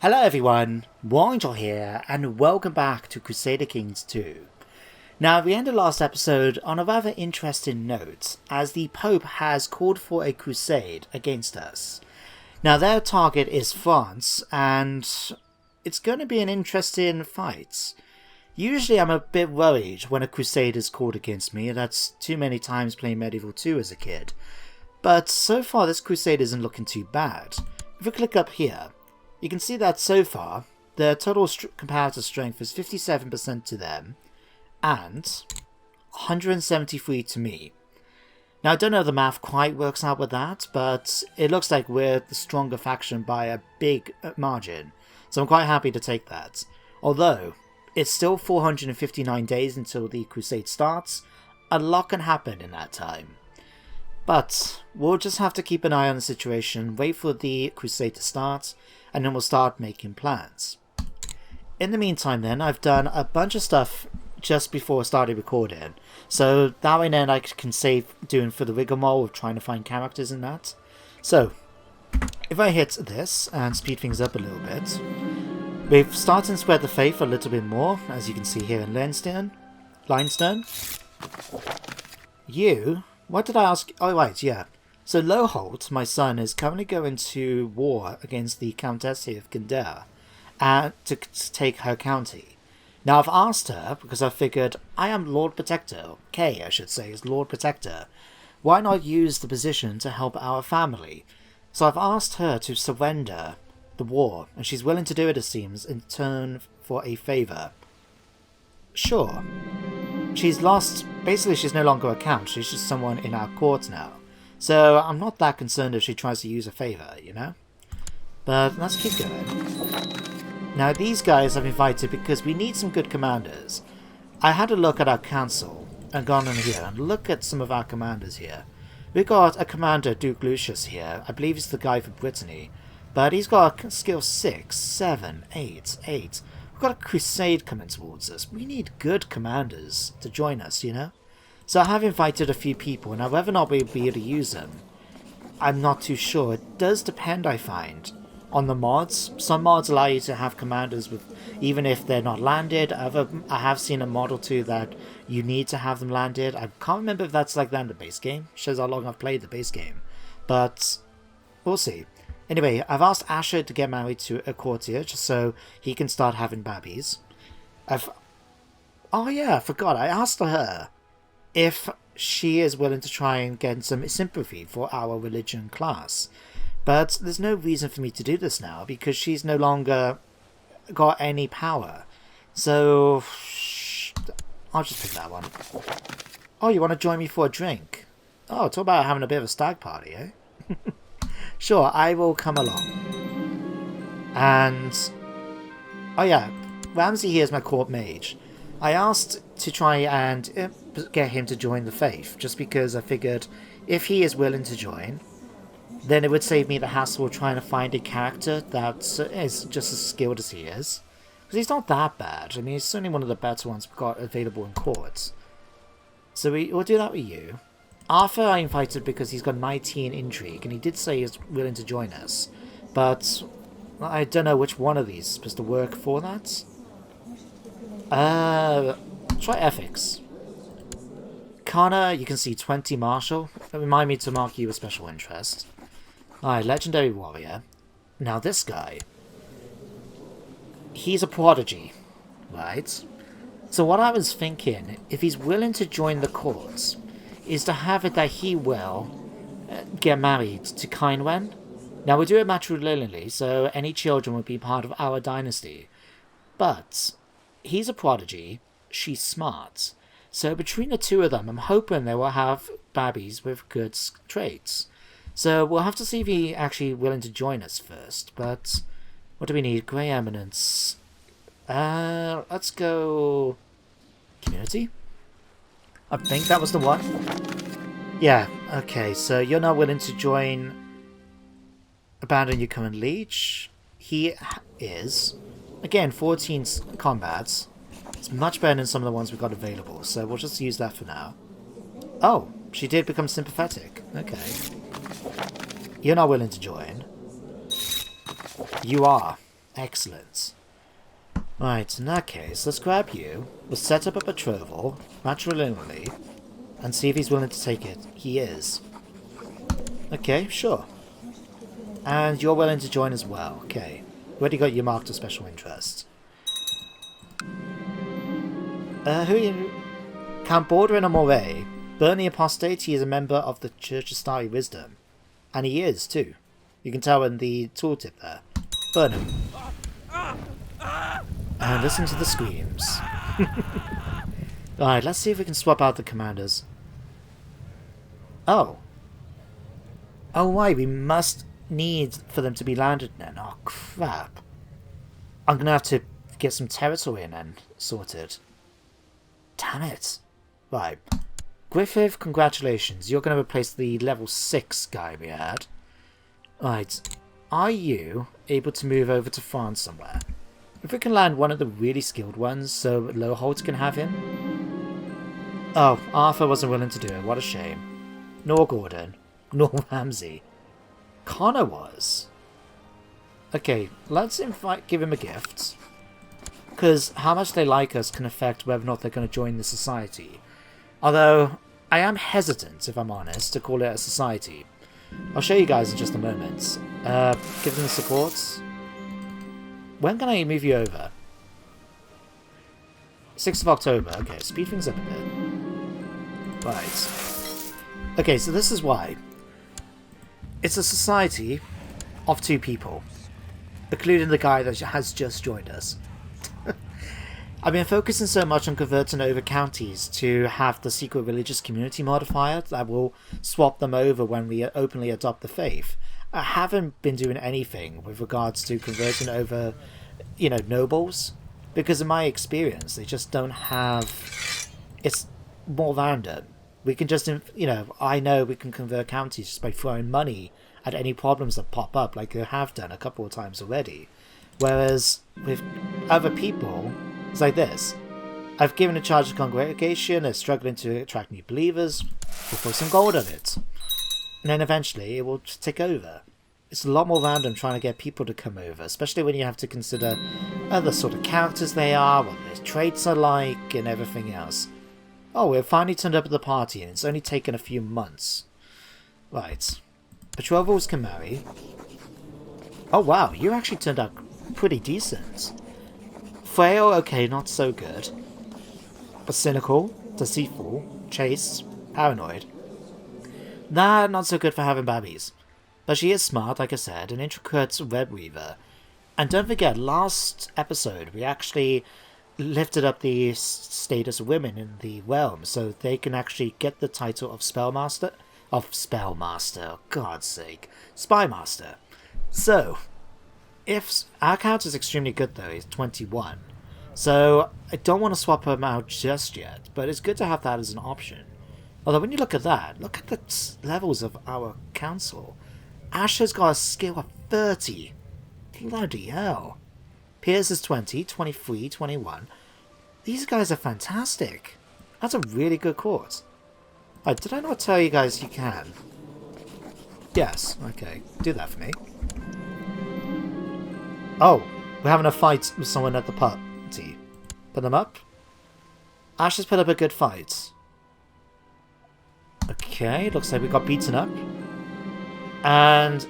Hello everyone, Warangel here, and welcome back to Crusader Kings 2. Now, we ended last episode on a rather interesting note, as the Pope has called for a crusade against us. Now, their target is France, and it's going to be an interesting fight. Usually I'm a bit worried when a crusade is called against me, that's too many times playing Medieval 2 as a kid. But so far this crusade isn't looking too bad. If we click up here, you can see that so far, the total comparative strength is 57% to them, and 173 to me. Now I don't know if the math quite works out with that, but it looks like we're the stronger faction by a big margin, so I'm quite happy to take that. Although, it's still 459 days until the crusade starts, a lot can happen in that time. But we'll just have to keep an eye on the situation, wait for the crusade to start, and then we'll start making plans. In the meantime then, I've done a bunch of stuff just before I started recording, so that way then I can save doing for the rigmarole of trying to find characters in that. So, if I hit this and speed things up a little bit, we've started to spread the faith a little bit more, as you can see here in Limestone. What did I ask? Oh right, yeah. So Loholt, my son, is currently going to war against the Countess here of Kildare to take her county. Now I've asked her, because I figured I am Lord Protector, Kay I should say is Lord Protector, why not use the position to help our family? So I've asked her to surrender the war, and she's willing to do it, it seems, in turn for a favour. Sure. She's lost, basically she's no longer a count, she's just someone in our court now. So I'm not that concerned if she tries to use a favour, you know? But let's keep going. Now these guys I've invited because we need some good commanders. I had a look at our council and gone in here and look at some of our commanders here. We've got a commander, Duke Lucius here, I believe he's the guy for Brittany. But he's got a skill 6, 7, 8. We've got a crusade coming towards us. We need good commanders to join us, you know? So I have invited a few people, and whether or not we'll be able to use them, I'm not too sure. It does depend, I find, on the mods. Some mods allow you to have commanders with, even if they're not landed. I have seen a mod or two that you need to have them landed. I can't remember if that's like that in the base game. Shows how long I've played the base game. But we'll see. Anyway, I've asked Asher to get married to a courtier, just so he can start having babies. Oh yeah, I forgot. I asked her if she is willing to try and get some sympathy for our religion class. But there's no reason for me to do this now, because she's no longer got any power. So, I'll just pick that one. Oh, you want to join me for a drink? Oh, talk about having a bit of a stag party, eh? Sure, I will come along. And, oh yeah, Ramsey here is my court mage. I asked to try and get him to join the faith, just because I figured if he is willing to join, then it would save me the hassle of trying to find a character that is just as skilled as he is. Because he's not that bad. I mean, he's certainly one of the better ones we've got available in court. So we'll do that with you. Arthur I invited because he's got 19 intrigue, and he did say he's willing to join us. But I don't know which one of these is supposed to work for that. Try ethics. Connor, you can see 20 martial. Remind me to mark you a special interest. Alright, legendary warrior. Now this guy, he's a prodigy, right? So what I was thinking, if he's willing to join the courts, is to have it that he will get married to Kynwen. Now we do it matrilineally, so any children would be part of our dynasty. But he's a prodigy, she's smart. So between the two of them, I'm hoping they will have babies with good traits. So we'll have to see if he's actually willing to join us first. But what do we need? Grey Eminence. Let's go community. I think that was the one. Yeah, okay, so you're not willing to join Abandon Your Current Liege. He is. Again, 14 combats. It's much better than some of the ones we've got available, so we'll just use that for now. Oh, she did become sympathetic. Okay. You're not willing to join. You are. Excellent. Right, in that case, let's grab you. We'll set up a betrothal, matrilineally, and see if he's willing to take it. He is. Okay, sure. And you're willing to join as well. Okay. Already got you marked as special interest. Who are you? Count Bordering and Moray. Burn the Apostate, he is a member of the Church of Starry Wisdom. And he is, too. You can tell in the tooltip there. Burn him. And listen to the screams. Alright, let's see if we can swap out the commanders. Oh. Oh, why? We must need for them to be landed then. Oh, crap. I'm gonna have to get some territory in then sorted. Damn it. Right. Griffith, congratulations. You're gonna replace the level 6 guy we had. Right. Are you able to move over to France somewhere? If we can land one of the really skilled ones so Lowholt can have him. Oh, Arthur wasn't willing to do it. What a shame. Nor Gordon. Nor Ramsey. Connor was. Okay, let's give him a gift. Because how much they like us can affect whether or not they're going to join the society. Although, I am hesitant, if I'm honest, to call it a society. I'll show you guys in just a moment. Give them the support. When can I move you over? 6th of October. Okay, speed things up a bit. Right. Okay, so this is why. It's a society of 2 people. Including the guy that has just joined us. I've been focusing so much on converting over counties to have the secret religious community modifier that will swap them over when we openly adopt the faith. I haven't been doing anything with regards to converting over, you know, nobles. Because in my experience, they just don't have... It's more random. We can just, you know, I know we can convert counties just by throwing money at any problems that pop up, like they have done a couple of times already. Whereas with other people, it's like this. I've given a charge to the congregation, they're struggling to attract new believers, we'll throw some gold on it. And then eventually it will just take over. It's a lot more random trying to get people to come over, especially when you have to consider other sort of characters they are, what their traits are like, and everything else. Oh, we've finally turned up at the party, and it's only taken a few months. Right. Betrothals can marry. Oh wow, you actually turned out pretty decent. Frail, okay, not so good. But cynical, deceitful, chaste, paranoid. Nah, not so good for having babbies. But she is smart, like I said, an intricate web weaver. And don't forget, last episode we actually lifted up the status of women in the realm, so they can actually get the title of Spellmaster. Oh, God's sake. Spymaster. So, if our count is extremely good though, he's 21. So, I don't want to swap him out just yet, but it's good to have that as an option. Although when you look at that, look at the levels of our council. Ash has got a skill of 30. Bloody hell. Piers is 20, 23, 21. These guys are fantastic. That's a really good court. Oh, did I not tell you guys you can? Yes, okay. Do that for me. Oh, we're having a fight with someone at the party. Put them up. Ash has put up a good fight. Okay, looks like we got beaten up. And...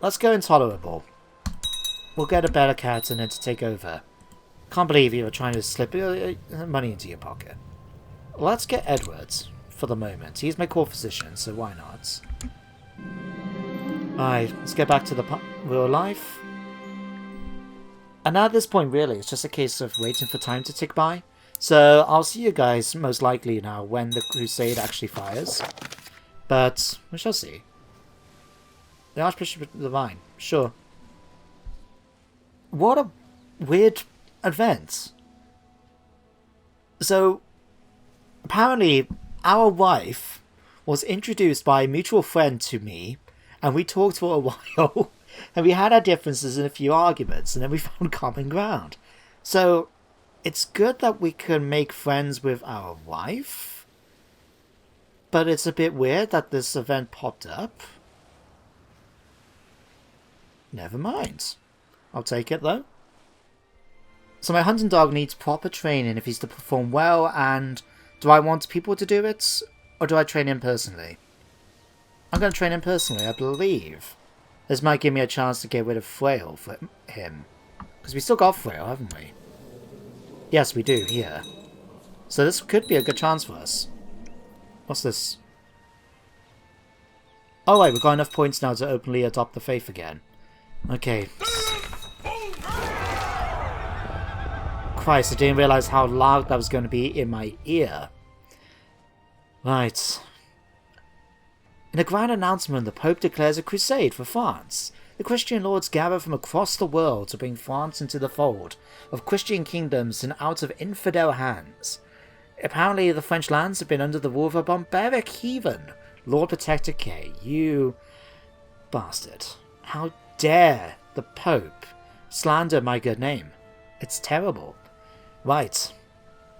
Let's go Intolerable. We'll get a better character and then to take over. Can't believe you were trying to slip money into your pocket. Let's get Edwards for the moment. He's my core physician, so why not? Alright, let's get back to the real life. And at this point, really, it's just a case of waiting for time to tick by. So I'll see you guys most likely now when the Crusade actually fires. But we shall see. The Archbishop of the Vine, sure. What a weird event. So, apparently, our wife was introduced by a mutual friend to me, and we talked for a while, and we had our differences in a few arguments, and then we found common ground. So, it's good that we can make friends with our wife? But it's a bit weird that this event popped up. Never mind. I'll take it though. So my hunting dog needs proper training if he's to perform well, and do I want people to do it, or do I train him personally? I'm going to train him personally, I believe. This might give me a chance to get rid of Frail for him. Because we still got Frail, haven't we? Yes, we do, here. So this could be a good chance for us. What's this? Oh wait, we've got enough points now to openly adopt the faith again. Okay. Christ, I didn't realise how loud that was going to be in my ear. Right. In a grand announcement, the Pope declares a crusade for France. The Christian lords gather from across the world to bring France into the fold of Christian kingdoms and out of infidel hands. Apparently, the French lands have been under the rule of a barbaric heathen. Lord Protector K, you bastard. How dare the Pope slander my good name? It's terrible. Right.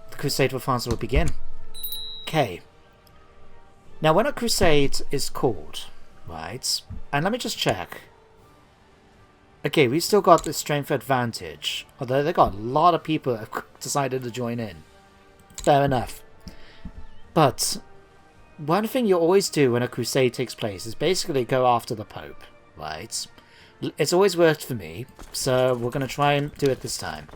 The crusade for France will begin. K. Now, when a crusade is called, right, and let me just check. Okay, we've still got the strength advantage, although they got a lot of people that have decided to join in. Fair enough. But one thing you always do when a crusade takes place is basically go after the Pope, right? It's always worked for me, so we're going to try and do it this time.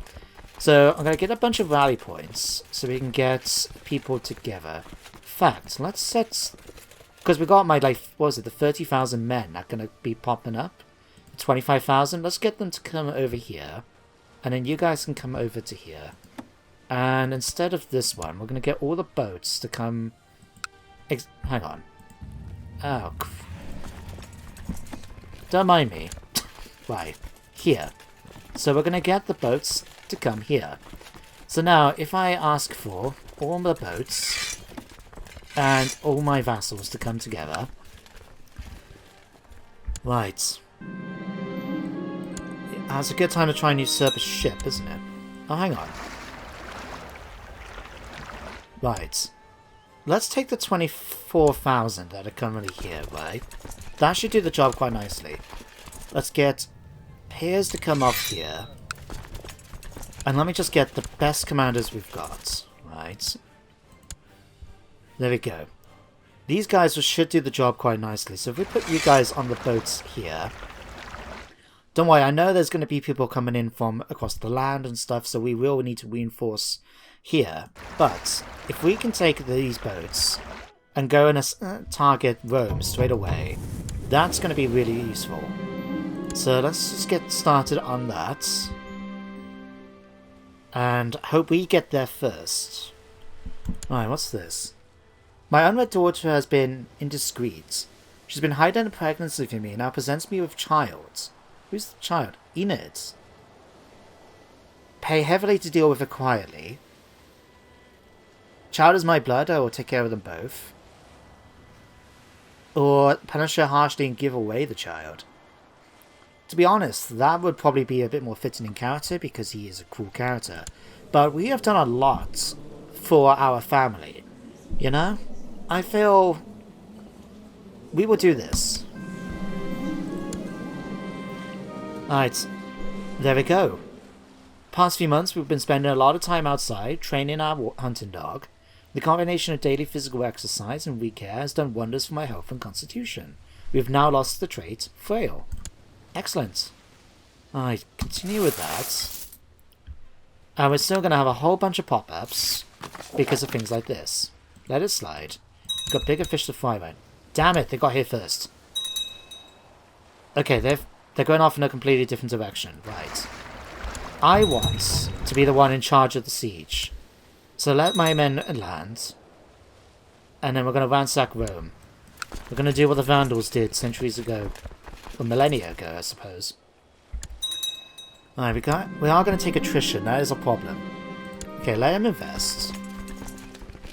So I'm going to get a bunch of rally points so we can get people together. In fact, let's set... Because we got my, like, what was it, the 30,000 men that are going to be popping up. 25,000. Let's get them to come over here. And then you guys can come over to here. And instead of this one, we're going to get all the boats to come... Hang on. Oh, don't mind me. Right. Here. So we're going to get the boats to come here. So now, if I ask for all the boats and all my vassals to come together. Right. That's a good time to try and usurp a ship, isn't it? Oh, hang on. Right. Let's take the 24,000 that are currently here, right? That should do the job quite nicely. Let's get Piers to come off here. And let me just get the best commanders we've got. Right. There we go. These guys should do the job quite nicely. So if we put you guys on the boats here... Don't worry, I know there's going to be people coming in from across the land and stuff, so we will need to reinforce here. But if we can take these boats and go and target Rome straight away, that's going to be really useful. So let's just get started on that. And hope we get there first. Alright, what's this? My unwed daughter has been indiscreet. She's been hiding a pregnancy from me and now presents me with child. Who's the child? Enid. Pay heavily to deal with her quietly. Child is my blood, I will take care of them both. Or punish her harshly and give away the child. To be honest, that would probably be a bit more fitting in character because he is a cool character. But we have done a lot for our family. You know? I feel we will do this. Alright, there we go. Past few months we've been spending a lot of time outside, training our hunting dog. The combination of daily physical exercise and recare has done wonders for my health and constitution. We have now lost the trait, frail. Excellent. Alright, continue with that. And we're still going to have a whole bunch of pop-ups because of things like this. Let it slide. We've got bigger fish to fry right. Damn it, they got here first. Okay, they're going off in a completely different direction. Right. I want to be the one in charge of the siege. So let my men land. And then we're going to ransack Rome. We're going to do what the Vandals did centuries ago. Or millennia ago, I suppose. Alright, we are going to take attrition. That is a problem. Okay, let him invest.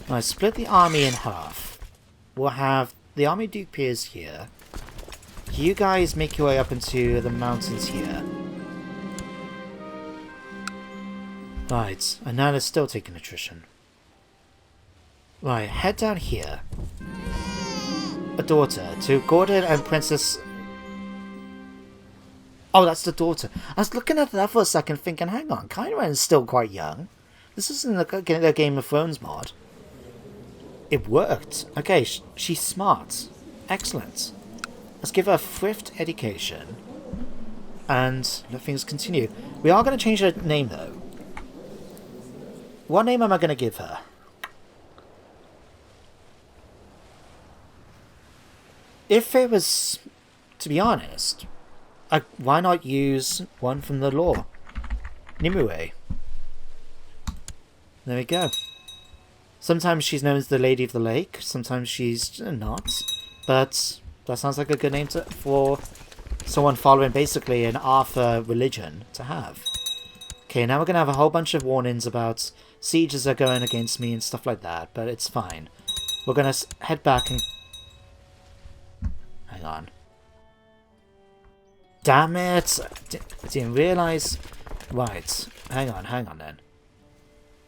Alright, split the army in half. We'll have the army Duke Piers here. You guys make your way up into the mountains here. Right, and now they're still taking attrition. Right, head down here. a daughter to Gordon and Princess... Oh, that's the daughter. I was looking at that for a second thinking, hang on, Kylo Ren's still quite young. This isn't a Game of Thrones mod. It worked. Okay, she's smart. Excellent. Let's give her a thrift education. And let things continue. We are going to change her name, though. What name am I going to give her? If it was, to be honest, why not use one from the lore? Nimue. There we go. Sometimes she's known as the Lady of the Lake, sometimes she's not, but that sounds like a good name for someone following basically an Arthur religion to have. Okay, now we're going to have a whole bunch of warnings about sieges are going against me and stuff like that, but it's fine. We're going to head back and... Hang on. Damn it! I didn't realise... Right, hang on then.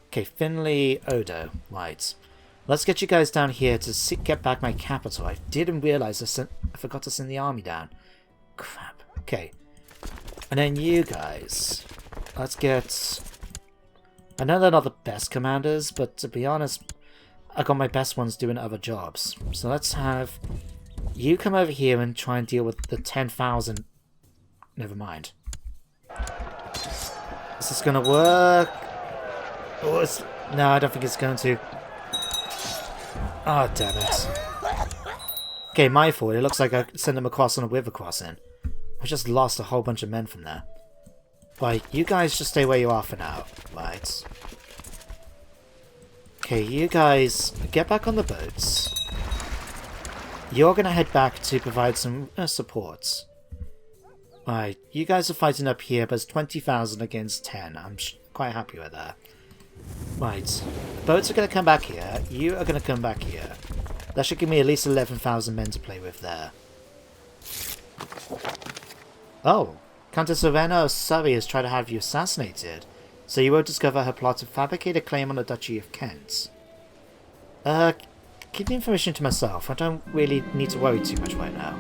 Okay, Finley, Odo, right. Let's get you guys down here to get back my capital. I didn't realise I forgot to send the army down. Crap. Okay. And then you guys. Let's get... I know they're not the best commanders, but to be honest, I got my best ones doing other jobs. So let's have you come over here and try and deal with the 10,000... Never mind. Is this gonna work? Oh, no, I don't think it's going to. Oh, damn it. Okay, my fault. It looks like I sent them across on a river crossing. I just lost a whole bunch of men from there. Right, you guys just stay where you are for now. Right. Okay, you guys get back on the boats. You're going to head back to provide some support. Right, you guys are fighting up here, but it's 20,000 against 10. I'm quite happy with that. Right, boats are going to come back here. You are going to come back here. That should give me at least 11,000 men to play with there. Oh, Countess Serena of Surrey has tried to have you assassinated, so you won't discover her plot to fabricate a claim on the Duchy of Kent. Keep the information to myself. I don't really need to worry too much right now.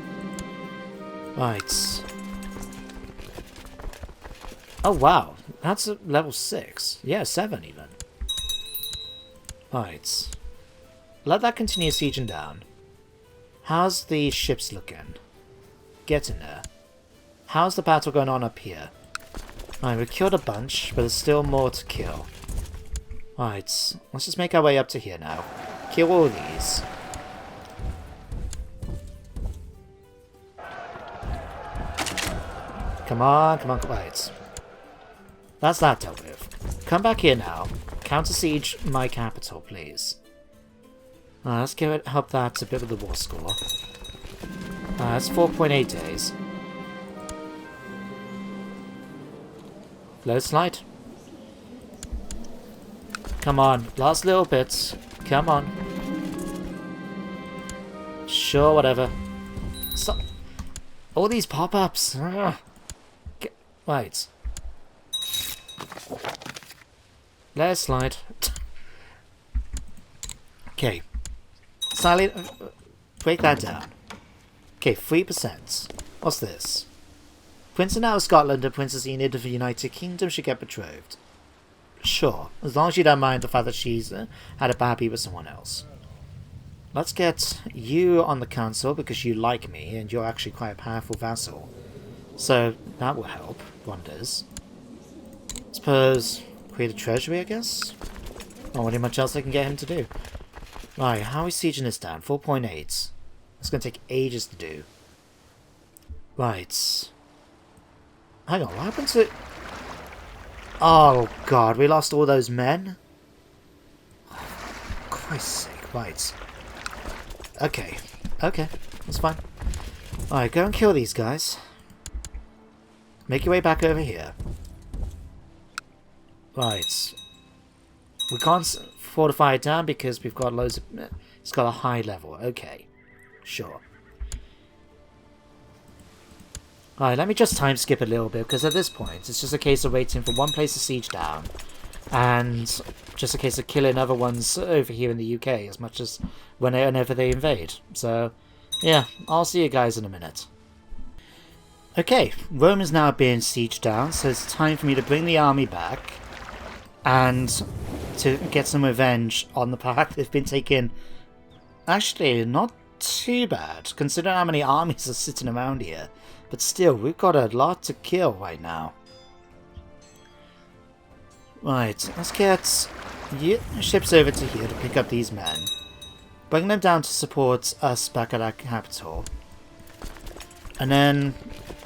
Right. Oh wow, that's a level 6. Yeah, 7 even. Right. Let that continue sieging down. How's the ships looking? Getting there. How's the battle going on up here? Right, we killed a bunch, but there's still more to kill. Right, let's just make our way up to here now. Kill all these. Come on, come on, right. That's that dealt with. Come back here now. Counter-siege my capital, please. Let's help that a bit with the war score. That's 4.8 days. Low slide. Come on, last little bit. Come on. Sure, whatever. Stop. All these pop-ups. Right. Let it slide. Okay. Sally, break that down. Okay, 3%. What's this? Prince Anne of Scotland and Princess Enid of the United Kingdom should get betrothed. Sure, as long as you don't mind the fact that she's had a baby with someone else. Let's get you on the council because you like me and you're actually quite a powerful vassal. So that will help wonders. Suppose create a treasury, I guess? Not really much else I can get him to do. Right, how are we sieging this down? 4.8. It's going to take ages to do. Right. Hang on, what happened to... Oh god, we lost all those men? For Christ's sake, right. Okay, okay, that's fine. Alright, go and kill these guys. Make your way back over here. Right. We can't fortify it down because we've got loads of... It's got a high level, okay. Sure. Alright, let me just time skip a little bit, because at this point, it's just a case of waiting for one place to siege down, and just a case of killing other ones over here in the UK, as much as whenever they invade. So, Yeah, I'll see you guys in a minute. Okay, Rome is now being sieged down, so it's time for me to bring the army back and to get some revenge on the fact they've been taken. Actually, not too bad, considering how many armies are sitting around here. But still, we've got a lot to kill right now. Right, let's get ships over to here to pick up these men. Bring them down to support us back at our capital. And then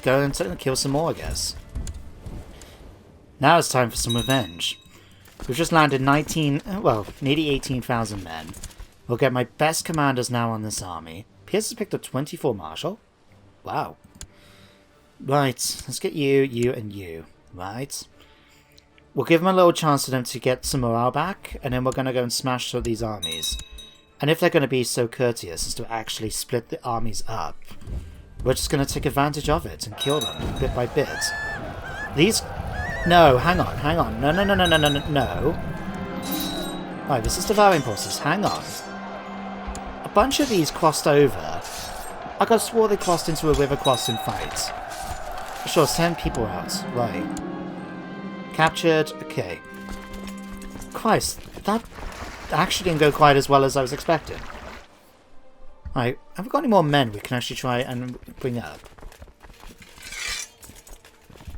go and kill some more, I guess. Now it's time for some revenge. We've just landed nearly 18,000 men. We'll get my best commanders now on this army. Pierce has picked up 24 marshal. Wow. Right, let's get you, you, and you. Right. We'll give them a little chance for them to get some morale back, and then we're going to go and smash some of these armies. And if they're going to be so courteous as to actually split the armies up, we're just going to take advantage of it and kill them bit by bit. These... No, hang on. No. Right, this is devouring forces. Hang on. A bunch of these crossed over. I could have swore they crossed into a river crossing fight. Sure, send people out. Right. Captured. Okay. Christ, that actually didn't go quite as well as I was expecting. Right, have we got any more men we can actually try and bring up?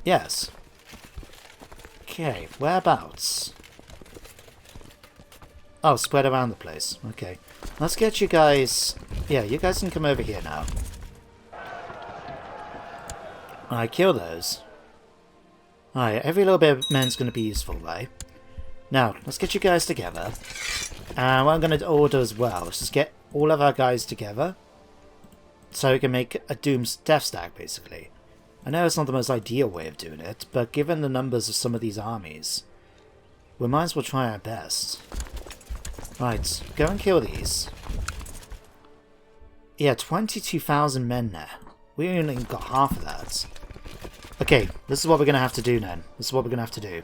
Yes. Okay, whereabouts? Oh, spread around the place. Okay. Let's get you guys... Yeah, you guys can come over here now. Alright, kill those. Alright, every little bit of men's going to be useful, right? Now, let's get you guys together. And what I'm going to order as well is just get all of our guys together. So we can make a Doom's death stack, basically. I know it's not the most ideal way of doing it, but given the numbers of some of these armies, we might as well try our best. Right, go and kill these. Yeah, 22,000 men there. We only got half of that. Okay, this is what we're going to have to do then. This is what we're going to have to do.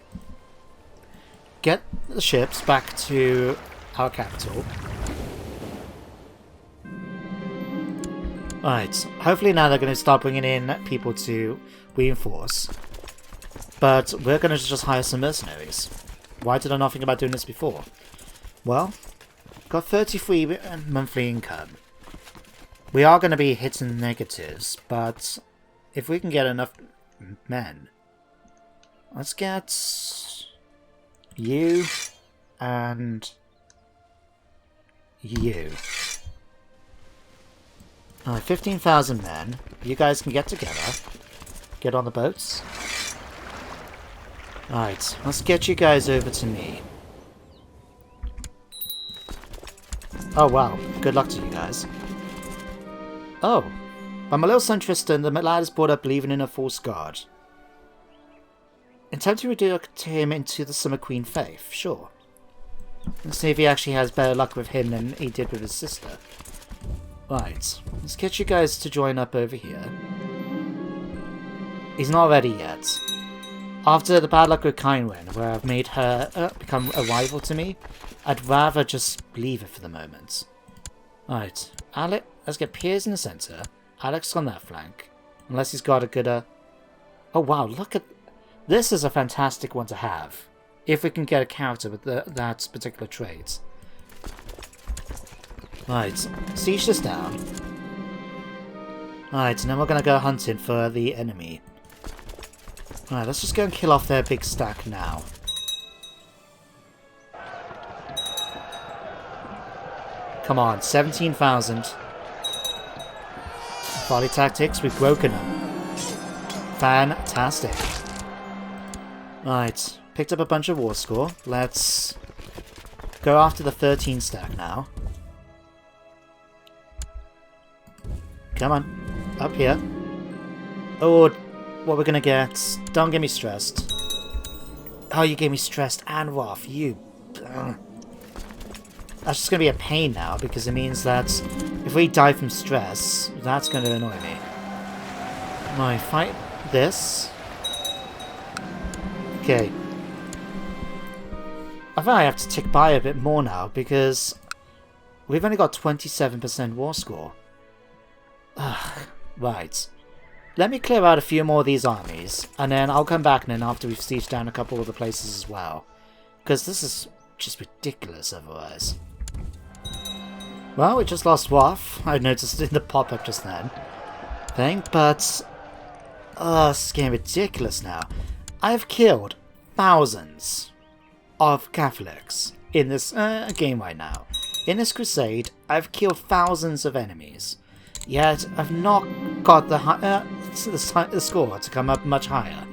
Get the ships back to our capital. Right, hopefully now they're going to start bringing in people to reinforce. But we're going to just hire some mercenaries. Why did I not think about doing this before? Well, got 33 monthly income. We are going to be hitting negatives, but if we can get enough men, let's get you and you. 15,000 men. You guys can get together. Get on the boats. Alright, let's get you guys over to me. Oh wow, good luck to you guys. Oh, by my little son Tristan, the lad is brought up believing in a false god. Attempt to reduct him into the Summer Queen faith, sure. Let's see if he actually has better luck with him than he did with his sister. Right, let's get you guys to join up over here. He's not ready yet. After the bad luck with Kynwyn, where I've made her become a rival to me, I'd rather just leave it for the moment. Right, Alex, let's get Piers in the centre. Alex on that flank. Unless he's got a good... Oh wow, look at... This is a fantastic one to have. If we can get a character with that particular trait. Right, siege this down. Right, and then we're going to go hunting for the enemy. Right, let's just go and kill off their big stack now. Come on, 17,000. Volley tactics, we've broken them. Fantastic. Right, picked up a bunch of war score. Let's go after the 13 stack now. Come on, up here. Oh, what we're gonna get. Don't get me stressed. Oh, you gave me stressed and rough. You. That's just gonna be a pain now because it means that if we die from stress, that's gonna annoy me. Right, fight this. Okay. I think I have to tick by a bit more now because we've only got 27% war score. Right. Let me clear out a few more of these armies, and then I'll come back then after we've sieged down a couple of the places as well. Because this is just ridiculous otherwise. Well, we just lost Waff. I noticed it in the pop-up just then. But... it's getting ridiculous now. I've killed thousands of Catholics in this game right now. In this crusade, I've killed thousands of enemies. Yet, I've not got the score to come up much higher.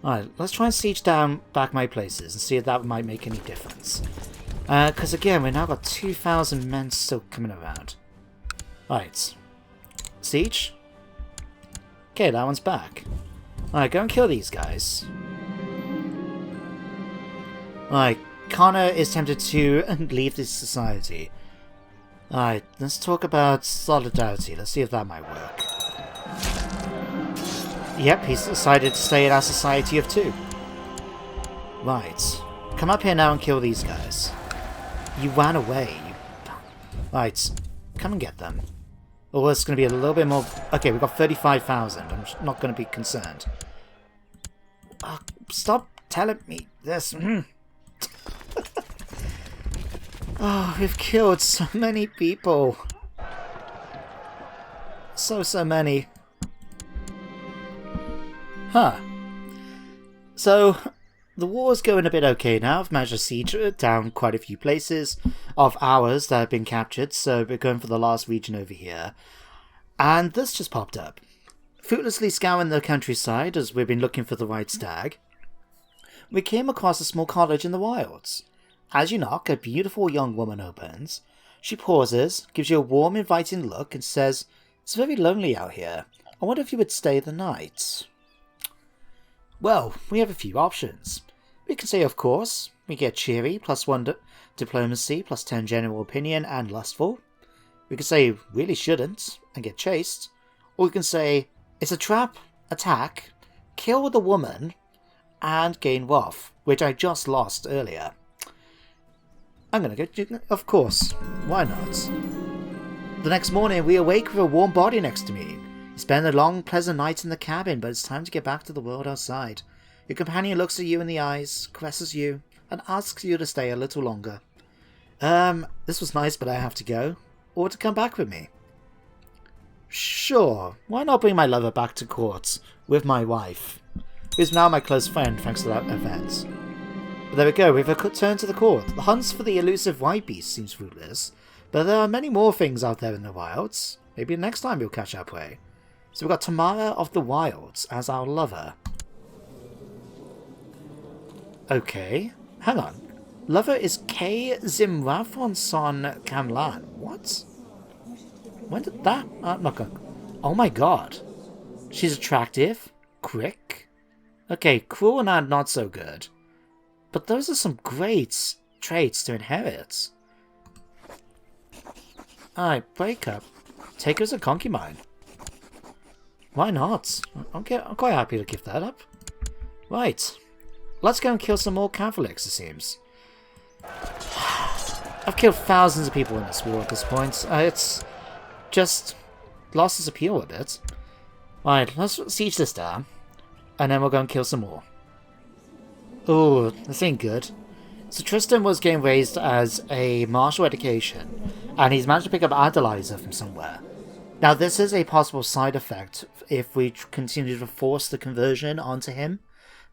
Alright, let's try and siege down back my places and see if that might make any difference. Because again, we've now got 2,000 men still coming around. Right. Siege? Okay, that one's back. Alright, go and kill these guys. Alright, Connor is tempted to leave this society. Alright, let's talk about solidarity. Let's see if that might work. Yep, he's decided to stay in our society of two. Right. Come up here now and kill these guys. You ran away. Right. Come and get them. Oh, it's going to be a little bit more... Okay, we've got 35,000. I'm not going to be concerned. Stop telling me this. Oh, we've killed so many people. So many. Huh. So, the war's going a bit okay now. I've managed to siege down quite a few places of ours that have been captured, so we're going for the last region over here. And this just popped up. Fruitlessly scouring the countryside as we've been looking for the right stag, we came across a small cottage in the wilds. As you knock, a beautiful young woman opens. She pauses, gives you a warm, inviting look, and says, "It's very lonely out here. I wonder if you would stay the night." Well, we have a few options. We can say, of course, we get cheery, +1 diplomacy, +10 general opinion, and lustful. We can say, really shouldn't, and get chased. Or we can say, it's a trap, attack, kill the woman, and gain wealth, which I just lost earlier. I'm gonna go, of course, why not? The next morning, we awake with a warm body next to me. You spend a long, pleasant night in the cabin, but it's time to get back to the world outside. Your companion looks at you in the eyes, caresses you, and asks you to stay a little longer. This was nice, but I have to go. Or to come back with me. Sure, why not bring my lover back to court with my wife, who's now my close friend thanks to that event. But there we go, we've returned to the court. The hunt for the elusive white beast seems fruitless, but there are many more things out there in the wilds. Maybe next time we'll catch our prey. So we've got Tamara of the Wilds as our lover. Okay, hang on. Lover is K. Zimrathon Son Kamlan. What? When did that... I'm not going... Oh my god. She's attractive. Quick. Okay, cruel and not so good. But those are some great traits to inherit. Alright, break up. Take her as a concubine. Why not? I'm quite happy to give that up. Right. Let's go and kill some more Catholics, it seems. I've killed thousands of people in this war at this point. It's just lost its appeal a bit. Right, let's siege this down. And then we'll go and kill some more. Ooh, this ain't good. So Tristan was getting raised as a martial education, and he's managed to pick up Adeliza from somewhere. Now this is a possible side effect if we continue to force the conversion onto him,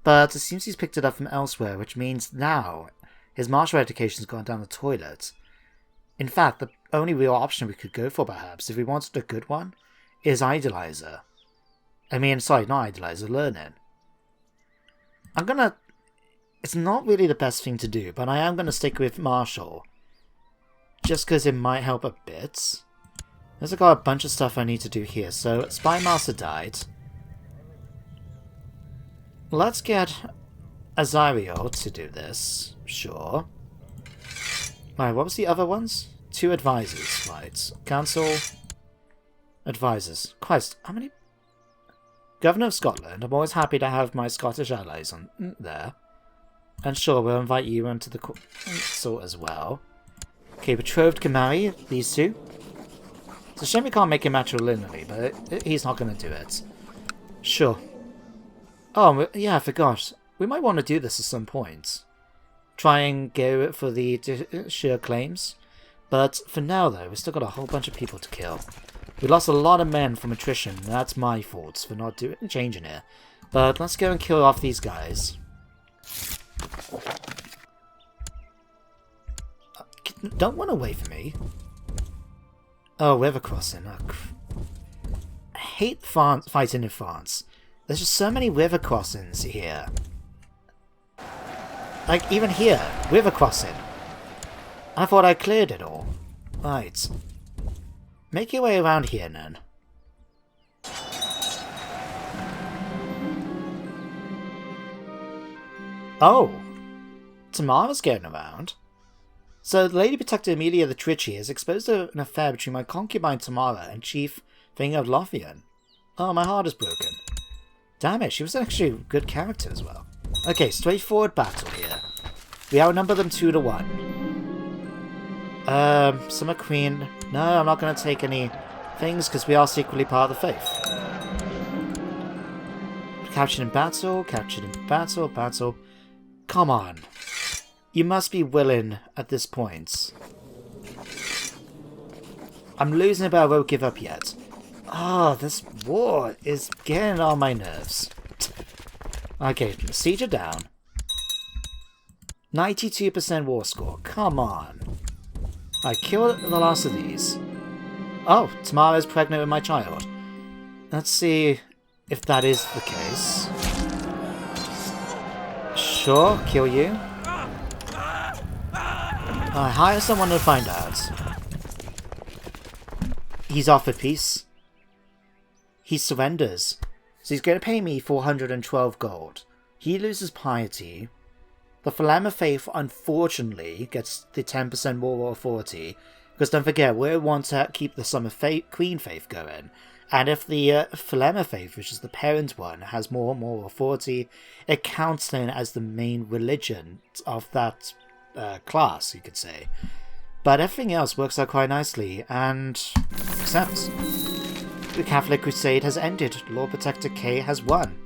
but it seems he's picked it up from elsewhere, which means now his martial education's gone down the toilet. In fact, the only real option we could go for perhaps, if we wanted a good one, is Idolizer. Not Idolizer, Learning. It's not really the best thing to do, but I am going to stick with Martial. Just because it might help a bit. There's got a bunch of stuff I need to do here. So, Spy Master died. Let's get Azario to do this. Sure. Right, what was the other ones? 2 advisors. Right. Council. Advisors. Christ, how many? Governor of Scotland. I'm always happy to have my Scottish allies on there. And sure, we'll invite you into the council as well. Okay, betrothed can marry these two. It's a shame we can't make him matrilineally, but he's not going to do it. Sure. Oh, yeah, I forgot. We might want to do this at some point. Try and go for the sheer claims. But for now, though, we've still got a whole bunch of people to kill. We lost a lot of men from attrition, and that's my fault for not changing it. But let's go and kill off these guys. Don't run away from me. Oh, river crossing. Oh, I hate fighting in France. There's just so many river crossings here. Like, even here, river crossing. I thought I cleared it all. Right. Make your way around here, then. Oh! Tamara's getting around. So, the Lady Protector Amelia the Trichy has exposed an affair between my concubine Tamara and Chief Thing of Lothian. Oh, my heart is broken. Damn it, she was actually a good character as well. Okay, straightforward battle here. We outnumber them 2-1. Summer Queen. No, I'm not going to take any things because we are secretly part of the faith. Captured in battle, battle. Come on. You must be willing at this point. I'm losing, but I won't give up yet. Oh, this war is getting on my nerves. Okay, siege it down. 92% war score. Come on. I killed the last of these. Oh, Tamara is pregnant with my child. Let's see if that is the case. Sure, kill you. I hire someone to find out. He's offered peace. He surrenders. So he's going to pay me 412 gold. He loses piety. The Thelema Faith, unfortunately, gets the 10% more authority. Because don't forget, we want to keep the Summer Queen Faith going. And if the Thelema Faith, which is the parent one, has more and more authority, it counts then as the main religion of that class, you could say. But everything else works out quite nicely, and except the Catholic Crusade has ended. Lord Protector K has won.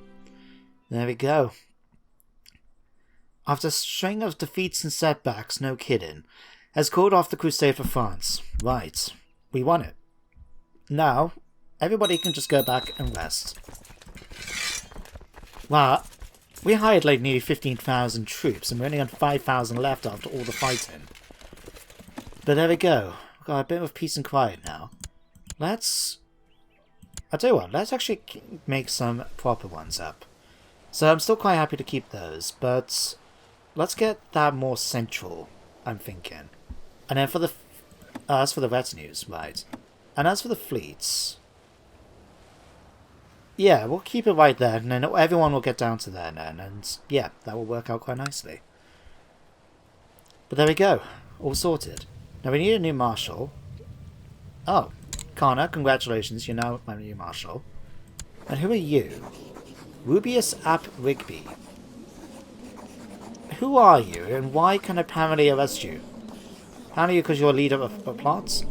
There we go. After a string of defeats and setbacks, no kidding, has called off the Crusade for France. Right, we won it. Now, everybody can just go back and rest. Wow, we hired like nearly 15,000 troops, and we're only on 5,000 left after all the fighting. But there we go. We've got a bit of peace and quiet now. I'll tell you what, let's actually make some proper ones up. So I'm still quite happy to keep those, but let's get that more central, I'm thinking. And then for the as for the retinues, right. And as for the fleets, yeah, we'll keep it right there, and then everyone will get down to there then, and yeah, that will work out quite nicely. But there we go, all sorted. Now we need a new marshal. Oh, Connor, congratulations, you're now my new marshal. And who are you? Rubius Ap Rigby. Who are you, and why can I apparently arrest you? Apparently because you're a leader of a plot?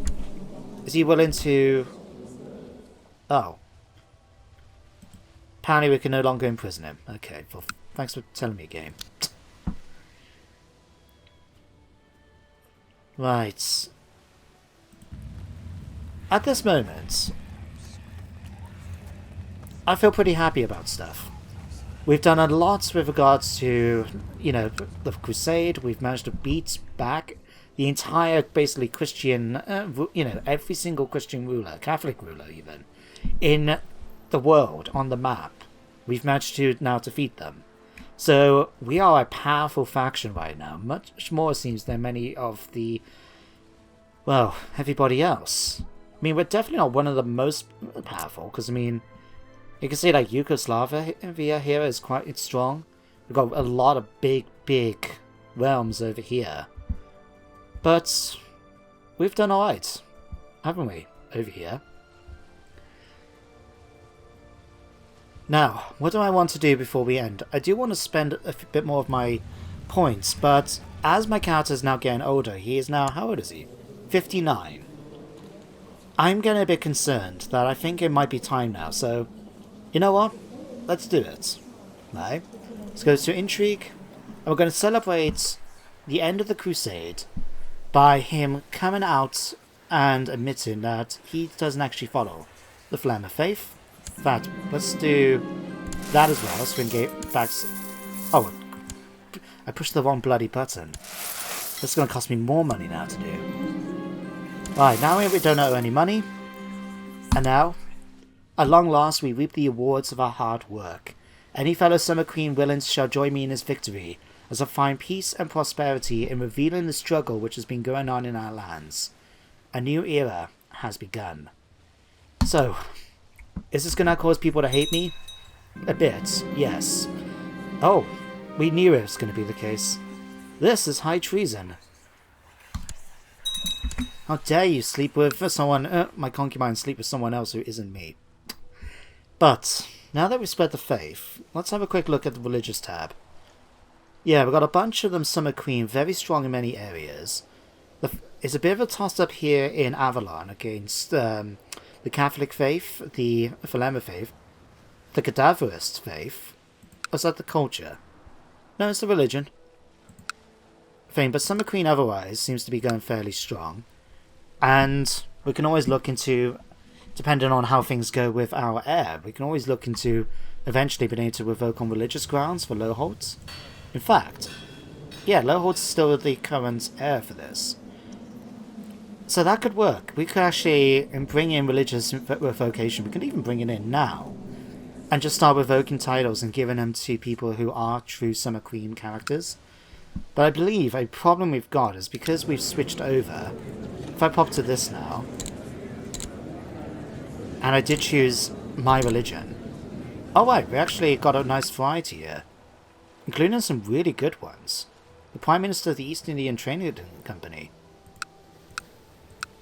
Is he willing to... Oh. Apparently we can no longer imprison him. Okay, well, thanks for telling me, game. Right. At this moment, I feel pretty happy about stuff. We've done a lot with regards to, you know, the Crusade. We've managed to beat back the entire, basically, Christian, you know, every single Christian ruler, Catholic ruler even, in the world, on the map. We've managed to now defeat them. So, we are a powerful faction right now. Much more, it seems, than many of the, well, everybody else. I mean, we're definitely not one of the most powerful, because, I mean, you can say, like, Yugoslavia here is quite strong. We've got a lot of big realms over here. But we've done alright, haven't we, over here? Now, what do I want to do before we end? I do want to spend a bit more of my points, but as my character is now getting older, he is now, how old is he? 59. I'm getting a bit concerned that I think it might be time now, so you know what? Let's do it. Right? Let's go to Intrigue, and we're going to celebrate the end of the Crusade by him coming out and admitting that he doesn't actually follow the Flame of Faith. In fact, let's do that as well. So we can get back. Oh, I pushed the wrong bloody button. This is going to cost me more money now to do. Right, now we don't owe any money. And now, at long last, we reap the awards of our hard work. Any fellow Summer Queen villains shall join me in this victory, as I find peace and prosperity in revealing the struggle which has been going on in our lands. A new era has begun. So, is this going to cause people to hate me? A bit, yes. Oh, we knew it was going to be the case. This is high treason. How dare you sleep with someone, my concubine sleep with someone else who isn't me. But, now that we've spread the faith, let's have a quick look at the religious tab. Yeah, we've got a bunch of them Summer Queen, very strong in many areas. It's a bit of a toss-up here in Avalon against the Catholic faith, the Philemon faith, the Cadaverist faith. Or is that the culture? No, it's the religion thing, but Summer Queen otherwise seems to be going fairly strong. And we can always look into, depending on how things go with our heir, we can always look into eventually being able to revoke on religious grounds for Lowholtz. In fact, yeah, Lowholtz is still the current heir for this. So that could work. We could actually bring in religious revocation. We could even bring it in now. And just start revoking titles and giving them to people who are true Summer Queen characters. But I believe a problem we've got is because we've switched over. If I pop to this now, and I did choose my religion. Oh right, we actually got a nice variety here. Including some really good ones. The Prime Minister of the East Indian Trading Company.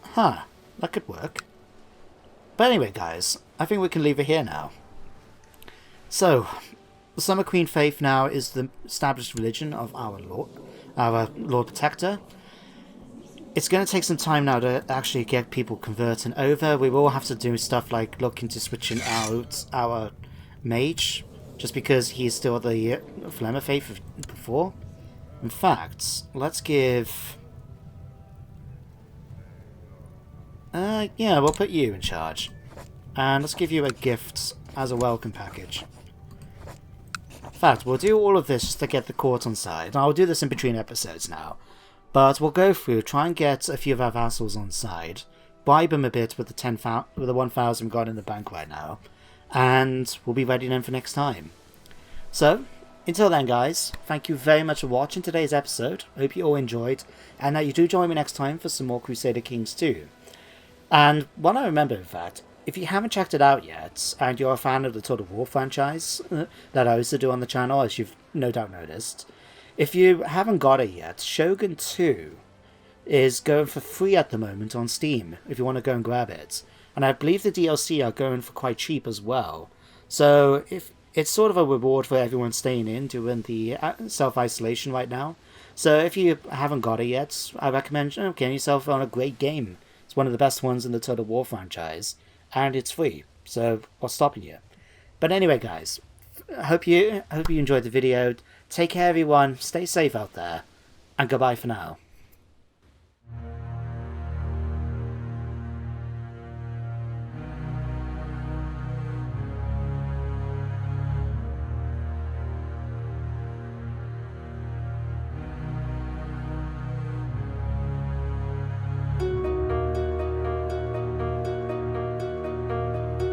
Huh, that could work. But anyway guys, I think we can leave it here now. So, the Summer Queen faith now is the established religion of our Lord Protector. It's going to take some time now to actually get people converting over. We will have to do stuff like look into switching out our mage, just because he's still the Flemmer faith before. In fact, let's give... yeah, we'll put you in charge. And let's give you a gift as a welcome package. In fact, we'll do all of this just to get the court on side. I'll do this in between episodes now. But we'll go through, try and get a few of our vassals on side. Bribe them a bit with the 1,000 we've got in the bank right now. And we'll be ready then for next time. So, until then guys, thank you very much for watching today's episode. Hope you all enjoyed. And that you do join me next time for some more Crusader Kings 2. And what I remember, in fact, if you haven't checked it out yet, and you're a fan of the Total War franchise that I used to do on the channel, as you've no doubt noticed, if you haven't got it yet, Shogun 2 is going for free at the moment on Steam, if you want to go and grab it. And I believe the DLC are going for quite cheap as well. So if it's sort of a reward for everyone staying in during the self-isolation right now. So if you haven't got it yet, I recommend getting yourself on a great game. It's one of the best ones in the Total War franchise. And it's free, so what's stopping you? But anyway guys, I hope you enjoyed the video. Take care everyone, stay safe out there, and goodbye for now.